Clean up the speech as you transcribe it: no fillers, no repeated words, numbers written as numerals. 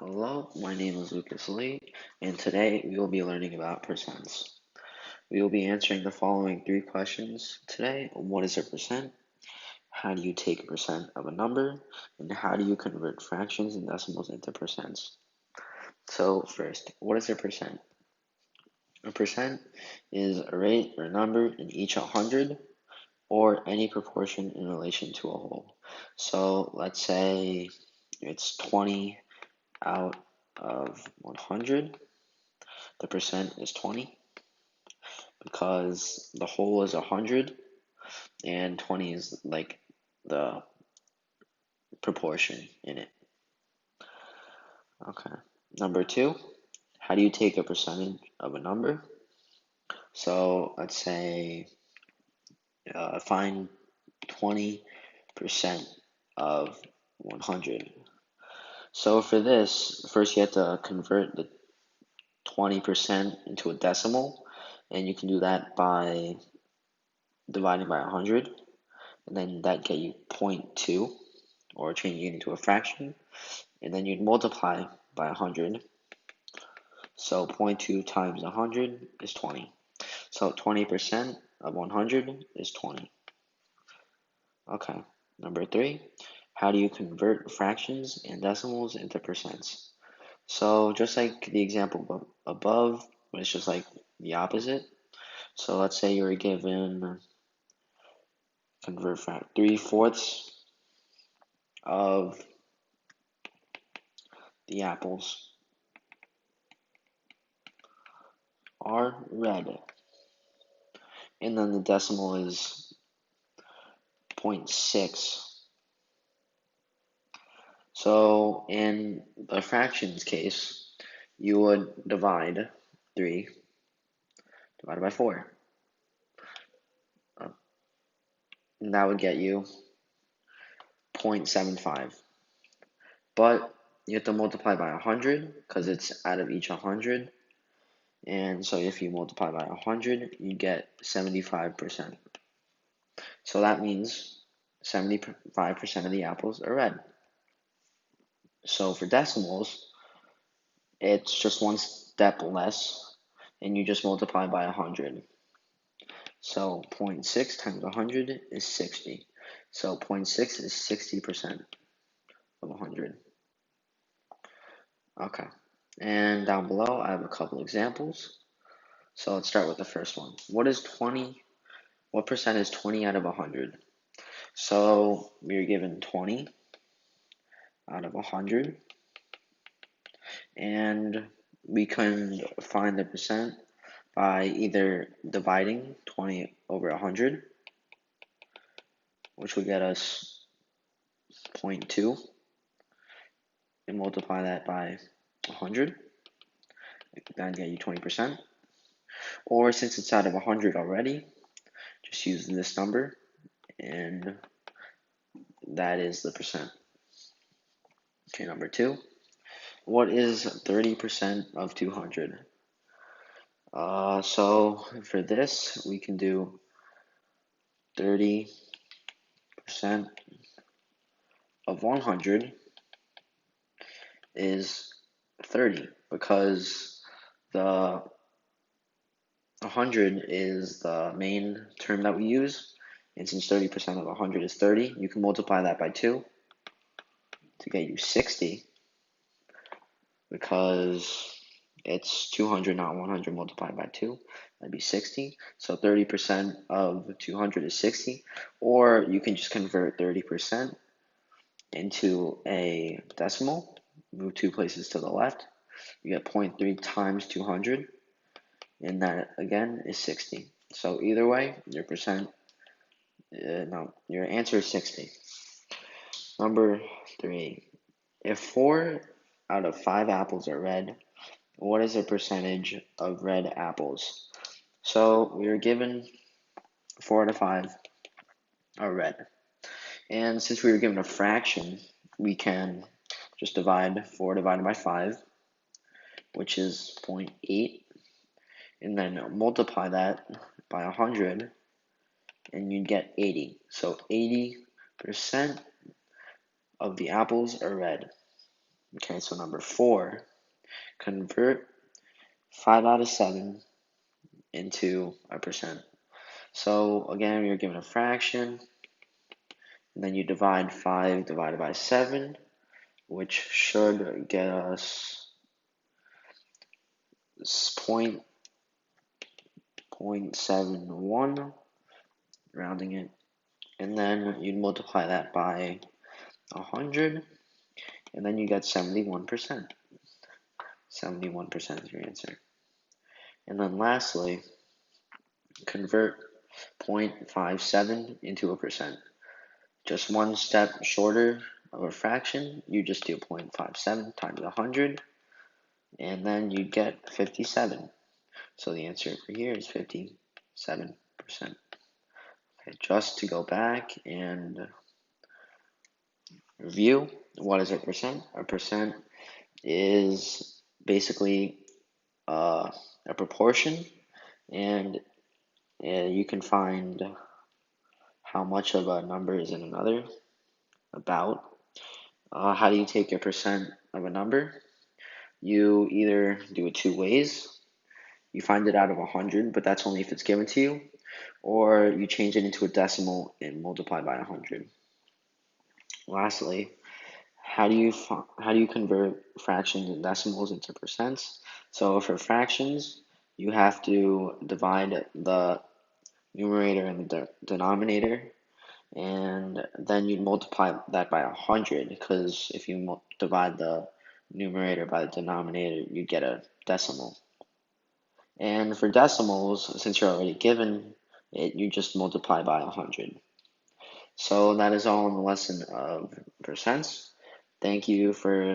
Hello, my name is Lucas Lee, and today we will be learning about percents. We will be answering the following three questions today. What is a percent? How do you take a percent of a number? And how do you convert fractions and decimals into percents? So first, what is a percent? A percent is a rate or number in each 100 or any proportion in relation to a whole. So let's say it's 20 out of 100. The percent is 20 because the whole is 100 and 20 is like the proportion in it. Okay. Number two, how do you take a percentage of a number? So let's say find 20% of 100. So for this, first you have to convert the 20% into a decimal, and you can do that by dividing by 100, and then that get you 0.2, or changing it into a fraction, and then you'd multiply by 100. So 0.2 times 100 is 20. So 20% of 100 is 20. Okay, number three, how do you convert fractions and decimals into percents? So just like the example above, but it's just like the opposite. So let's say you were given convert 3/4 of the apples are red, and then the decimal is 0.6. So in the fractions case, you would divide 3 divided by 4. And that would get you 0.75. But you have to multiply by 100 because it's out of each 100. And so if you multiply by 100, you get 75%. So that means 75% of the apples are red. So for decimals, it's just one step less, and you just multiply by 100. So 0.6 times 100 is 60. So 0.6 is 60% of 100. Okay. And down below, I have a couple examples. So let's start with the first one. What percent is 20 out of 100? So we're given 20 out of 100, and we can find the percent by either dividing 20 over 100, which will get us 0.2, and multiply that by 100, that'll get you 20%. Or since it's out of 100 already, just use this number, and that is the percent. Okay, number two, what is 30% of 200? So for this, we can do 30% of 100 is 30 because the 100 is the main term that we use, and since 30% of 100 is 30, you can multiply that by 2 to get you 60 because it's 200, not 100 multiplied by 2. That'd be 60. So 30% of 200 is 60, or you can just convert 30% into a decimal, move 2 places to the left. You get 0.3 times 200, and that again is 60. So either way, your your answer is 60. Number 3, if 4 out of 5 apples are red, what is the percentage of red apples? So we were given 4 out of 5 are red. And since we were given a fraction, we can just divide 4 divided by 5, which is 0.8, and then multiply that by 100, and you'd get 80. So 80% of the apples are red. Okay, so number 4, convert 5 out of 7 into a percent. So again, you're given a fraction, and then you divide 5 divided by 7, which should get us point 0.71, rounding it, and then you'd multiply that by 100, and then you get 71%. 71% is your answer. And then lastly, convert 0.57 into a percent. Just one step shorter of a fraction, you just do 0.57 times 100, and then you get 57. So the answer for here is 57%. Okay, just to go back and review, what is a percent? A percent is basically a proportion, and you can find how much of a number is in another, about. How do you take a percent of a number? You either do it two ways. You find it out of 100, but that's only if it's given to you, or you change it into a decimal and multiply by 100. Lastly, how do you convert fractions and decimals into percents? So for fractions, you have to divide the numerator and the denominator, and then you multiply that by 100, because if you divide the numerator by the denominator, you get a decimal. And for decimals, since you're already given it, you just multiply by 100. So that is all in the lesson of percents. Thank you for